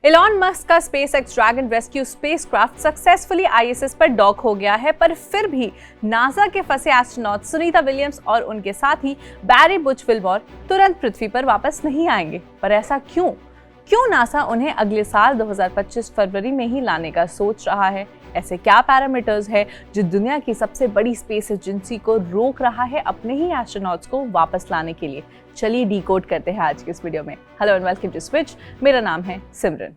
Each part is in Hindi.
एलॉन मस्क का SpaceX dragon rescue spacecraft successfully ISS पर डॉक हो गया है, पर फिर भी नासा के फंसे एस्ट्रोनॉट सुनीता विलियम्स और उनके साथी बैरी बुच विल्मोर तुरंत पृथ्वी पर वापस नहीं आएंगे। पर ऐसा क्यों नासा उन्हें अगले साल 2025 फरवरी में ही लाने का सोच रहा है? ऐसे क्या पैरामीटर्स है जो दुनिया की सबसे बड़ी स्पेस एजेंसी को रोक रहा है अपने ही एस्ट्रोनॉट्स को वापस लाने के लिए? चलिए डीकोड करते हैं आज की इस वीडियो में। Hello and welcome to switch. मेरा नाम है सिमरन।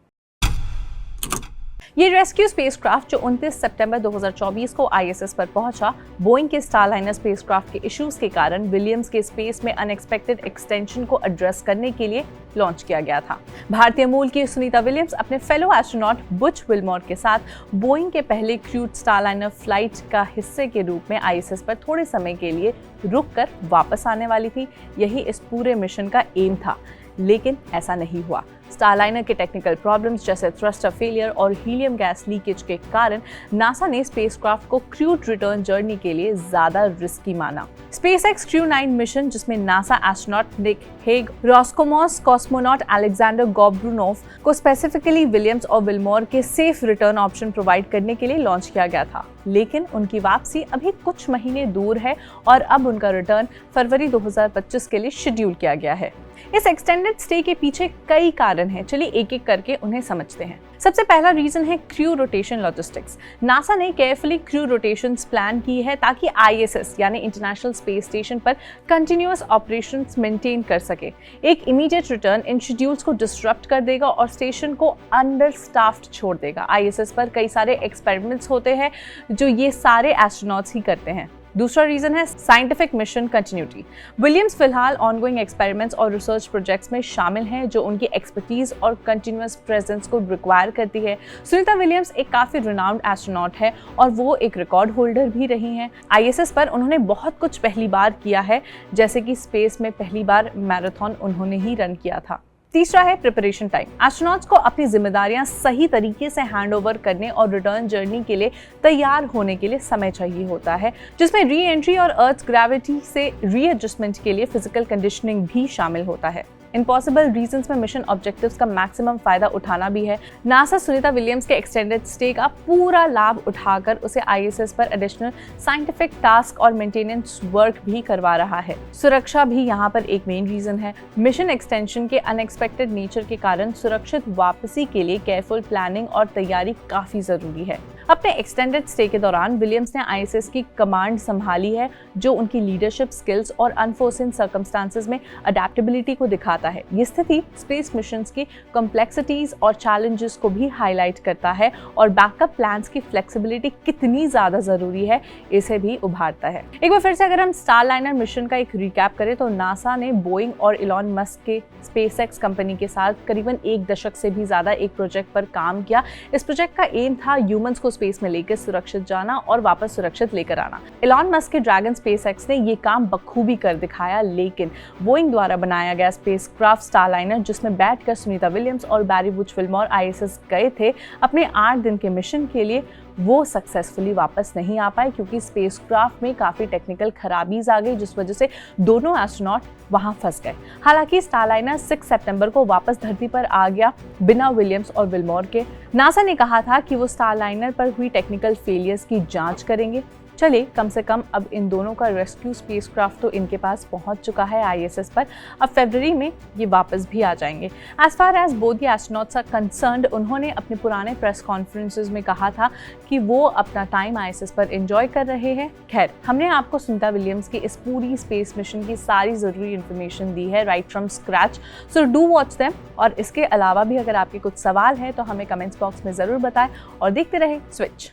ये रेस्क्यू स्पेसक्राफ्ट जो 29 सितंबर 2024 को आईएसएस पर पहुंचा, बोइंग के स्टारलाइनर स्पेसक्राफ्ट के इश्यूज के कारण विलियम्स के स्पेस में अनएक्सपेक्टेड एक्सटेंशन को एड्रेस करने के लिए लॉन्च किया गया था। भारतीय मूल की सुनीता विलियम्स अपने फेलो एस्ट्रोनॉट बुच विल्मोर के साथ बोइंग के पहले क्रूड स्टारलाइनर फ्लाइट का हिस्से के रूप में आईएसएस पर थोड़े समय के लिए रुककर वापस आने वाली थी। यही इस पूरे मिशन का एम था, लेकिन ऐसा नहीं हुआ। स्टारलाइनर के टेक्निकल प्रॉब्लम्स जैसे थ्रस्टर फेलियर और हीलियम गैस लीकेज के कारण नासा ने स्पेसक्राफ्ट को क्रूड रिटर्न जर्नी के लिए ज्यादा रिस्की माना। स्पेसएक्स क्रू 9 मिशन, जिसमें NASA astronaut Nick Hague, Roscosmos cosmonaut Alexander Gorbunov को स्पेसिफिकली विलियम्स और विल्मोर के सेफ रिटर्न ऑप्शन प्रोवाइड करने के लिए लॉन्च किया गया था, लेकिन उनकी वापसी अभी कुछ महीने दूर है और अब उनका रिटर्न फरवरी 2025 के लिए शेड्यूल किया गया है। इस एक्सटेंडेड स्टे के पीछे कई कारण हैं। चलिए एक एक करके उन्हें समझते हैं। सबसे पहला रीजन है क्रू रोटेशन लॉजिस्टिक्स। नासा ने केयरफुली क्रू रोटेशंस प्लान की है ताकि आईएसएस यानी इंटरनेशनल स्पेस स्टेशन पर कंटिन्यूअस ऑपरेशंस मेंटेन कर सके। एक इमीडिएट रिटर्न इन शेड्यूल्स को डिसरप्ट कर देगा और स्टेशन को अंडर स्टाफ्ड छोड़ देगा। आईएसएस पर कई सारे एक्सपेरिमेंट्स होते हैं जो ये सारे एस्ट्रोनॉट्स ही करते हैं। दूसरा रीजन है साइंटिफिक मिशन कंटिन्यूटी। विलियम्स फिलहाल ऑनगोइंग एक्सपेरिमेंट्स और रिसर्च प्रोजेक्ट्स में शामिल हैं जो उनकी एक्सपर्टीज और कंटिन्यूअस प्रेजेंस को रिक्वायर करती है। सुनीता विलियम्स एक काफी रिनाउंड एस्ट्रोनॉट है और वो एक रिकॉर्ड होल्डर भी रही हैं। आईएसएस पर उन्होंने बहुत कुछ पहली बार किया है, जैसे कि स्पेस में पहली बार मैराथन उन्होंने ही रन किया था। तीसरा है प्रिपरेशन टाइम। एस्ट्रोनॉट्स को अपनी जिम्मेदारियां सही तरीके से हैंडओवर करने और रिटर्न जर्नी के लिए तैयार होने के लिए समय चाहिए होता है, जिसमें री एंट्री और अर्थ ग्रेविटी से रीएडजस्टमेंट के लिए फिजिकल कंडीशनिंग भी शामिल होता है। इन पॉसिबल रीजंस में मिशन ऑब्जेक्टिव्स का मैक्सिमम फायदा उठाना भी है। नासा सुनीता विलियम्स के एक्सटेंडेड स्टे का पूरा लाभ उठाकर उसे आईएसएस पर एडिशनल साइंटिफिक टास्क और मेंटेनेंस वर्क भी करवा रहा है। सुरक्षा भी यहाँ पर एक मेन रीजन है। मिशन एक्सटेंशन के अनएक्सपेक्टेड नेचर के कारण सुरक्षित वापसी के लिए केयरफुल प्लानिंग और तैयारी काफी जरूरी है। अपने एक्सटेंडेड स्टे के दौरान विलियम्स ने आईएसएस की कमांड संभाली है, जो उनकी लीडरशिप स्किल्स और अनफोर्सिन सर्कमस्टांसेस में अडेप्टेबिलिटी को दिखाता है। ये स्थिति स्पेस मिशंस की कॉम्प्लेक्सिटीज और चैलेंजेस को भी हाईलाइट करता है और बैकअप प्लान्स की फ्लेक्सिबिलिटी कितनी ज्यादा जरूरी है इसे भी उभारता है। एक बार फिर से अगर हम स्टारलाइनर मिशन का एक रिकैप करें तो नासा ने बोइंग और एलॉन मस्क के स्पेसएक्स कंपनी के साथ करीबन 1 दशक से भी ज्यादा एक प्रोजेक्ट पर काम किया। इस प्रोजेक्ट का एम था ह्यूमंस को स्पेस में लेकर सुरक्षित जाना और वापस सुरक्षित लेकर आना। एलॉन मस्क के ड्रैगन स्पेसएक्स ने ये काम बखूबी कर दिखाया, लेकिन बोइंग द्वारा बनाया गया स्पेसक्राफ्ट स्टारलाइनर, जिसमें बैठकर सुनीता विलियम्स और बैरी बुच विल्मोर आईएसएस गए थे अपने 8 दिन के मिशन के लिए, वो सक्सेसफुली वापस नहीं आ पाए क्योंकि स्पेसक्राफ्ट में काफी टेक्निकल खराबीज आ गई, जिस वजह से दोनों एस्ट्रोनॉट वहां फंस गए। हालांकि स्टारलाइनर 6 सितंबर को वापस धरती पर आ गया बिना विलियम्स और विल्मोर के। नासा ने कहा था कि वो स्टारलाइनर पर हुई टेक्निकल फेलियर्स की जांच करेंगे। चलिए, कम से कम अब इन दोनों का रेस्क्यू स्पेसक्राफ्ट तो इनके पास पहुंच चुका है आईएसएस पर। अब फरवरी में ये वापस भी आ जाएंगे। As far as both the astronauts are concerned, उन्होंने अपने पुराने प्रेस कॉन्फ्रेंसेस में कहा था कि वो अपना टाइम आईएसएस पर एंजॉय कर रहे हैं। खैर, हमने आपको सुनीता विलियम्स की इस पूरी स्पेस मिशन की सारी जरूरी इन्फॉर्मेशन दी है right from scratch, so do watch them. और इसके अलावा भी अगर आपके कुछ सवाल हैं तो हमें कमेंट्स बॉक्स में जरूर बताएं और देखते रहे स्विच।